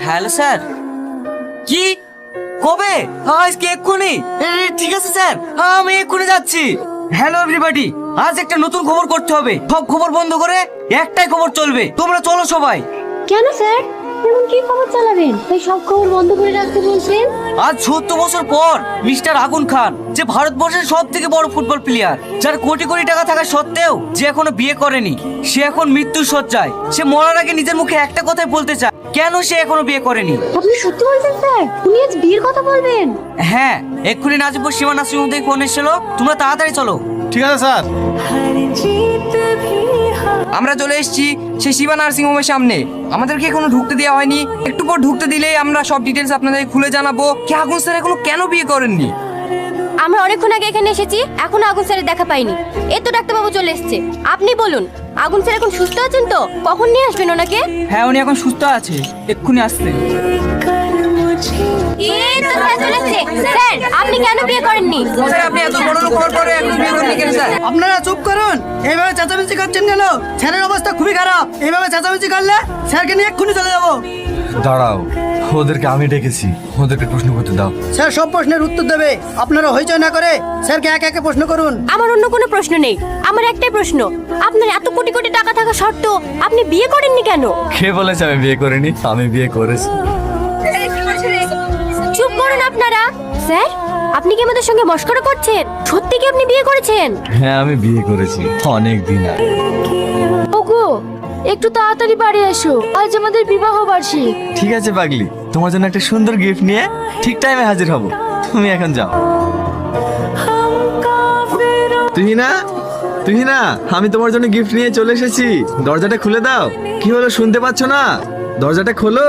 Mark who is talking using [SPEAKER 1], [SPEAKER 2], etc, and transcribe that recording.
[SPEAKER 1] Hello sir. কি? কবে? আজকে এক্ষুনি? ঠিক আছে স্যার, আমি এক্ষুনি যাচ্ছি। হ্যালো এভরিবডি, আজ একটা নতুন খবর করতে হবে। সব খবর বন্ধ করে একটাই খবর চলবে। তোমরা চলো সবাই।
[SPEAKER 2] কেন স্যার, এমন কি খবর চালাবেন তাই সব খবর বন্ধ করে রাখতে বলছেন?
[SPEAKER 1] আজ ৭০ বছর পর মিস্টার আগুন খান, যে ভারতবর্ষের সব থেকে বড় ফুটবল প্লেয়ার, যার কোটি কোটি টাকা থাকা সত্ত্বেও যে এখনো বিয়ে করেনি, সে এখন মৃত্যুর শয্যায়। সে মরার আগে নিজের মুখে একটা কথাই বলতে চায়, কেন সে এখনো বিয়ে করেনি।
[SPEAKER 2] আপনি সত্যি বলছেন স্যার? উনি আজ বিয়ের কথা বলবেন?
[SPEAKER 1] হ্যাঁ, এক্ষুনি নাজিপুর সীমা নাসিম থেকে ফোন এসেছিল। তোমরা তাড়াতাড়ি চলো।
[SPEAKER 3] ঠিক আছে স্যার।
[SPEAKER 4] আমরা চলে এসেছি সেই শিবা নার্সিং হোমের সামনে। আমাদেরকে এখনো ঢুকতে দেওয়া হয়নি। একটু পর ঢুকতে দিলেই আমরা সব ডিটেলস আপনাদের খুলে জানাবো। কি আগুন স্যার এখনো কেন বিয়ে করেননি?
[SPEAKER 2] আমরা অনেকক্ষণ আগে এখানে এসেছি, এখনো আগুন স্যারের দেখা পাইনি। এই তো ডাক্তারবাবু চলে এসেছে। আপনি বলুন, আগুন স্যার এখন সুস্থ আছেন তো? কখন নিয়ে আসবেন ওনাকে?
[SPEAKER 4] হ্যাঁ, উনি এখন সুস্থ আছে, এক্ষুনি আসছে।
[SPEAKER 2] এই তো স্যার চলে এসেছে। স্যার, আপনি কেন বিয়ে করেননি?
[SPEAKER 4] স্যার, আপনি এত বড় লোক হওয়ার পরে এখন বিয়ে করেননি কেন স্যার?
[SPEAKER 5] আপনারা চুপ করুন। এইভাবে চেঁচামেচি করছেন কেন? স্যারের অবস্থা খুবই খারাপ। এইভাবে চেঁচামেচি করলে স্যারকে নিয়ে এক্ষুনি চলে যাবো।
[SPEAKER 3] দাঁড়াও, ওদেরকে আমি ডেকেছি, ওদেরকে প্রশ্ন করতে দাও।
[SPEAKER 5] স্যার সব প্রশ্নের উত্তর দেবে। আপনারা হইচই না করে স্যারকে একে একে প্রশ্ন করুন।
[SPEAKER 2] আমার অন্য কোনো প্রশ্ন নেই, আমার একটাই প্রশ্ন। আপনার এত কোটি কোটি টাকা থাকা সত্ত্বেও আপনি বিয়ে করেননি কেন?
[SPEAKER 3] কে বলেছে আমি বিয়ে করিনি? আমি বিয়ে করেছি।
[SPEAKER 2] চুপ করুন আপনারা। স্যার, আপনি কি আমাদের সঙ্গে মশকরা করছেন? সত্যি কি আপনি বিয়ে করেছেন?
[SPEAKER 3] হ্যাঁ, আমি বিয়ে করেছি অনেক দিন আগে।
[SPEAKER 2] ওগো, একটু তাড়াতাড়ি বাড়ি এসো, আজ আমাদের বিবাহ বার্ষিক।
[SPEAKER 3] ঠিক আছে পাগলি, তোমার জন্য একটা সুন্দর গিফট নিয়ে ঠিক টাইমে হাজির হব। তুমি এখন যাও। তুহিনা, আমি তোমার জন্য গিফট নিয়ে চলে এসেছি। দরজাটা খুলে দাও। কি হলো, শুনতে পাচ্ছ না? দরজাটা খোলো।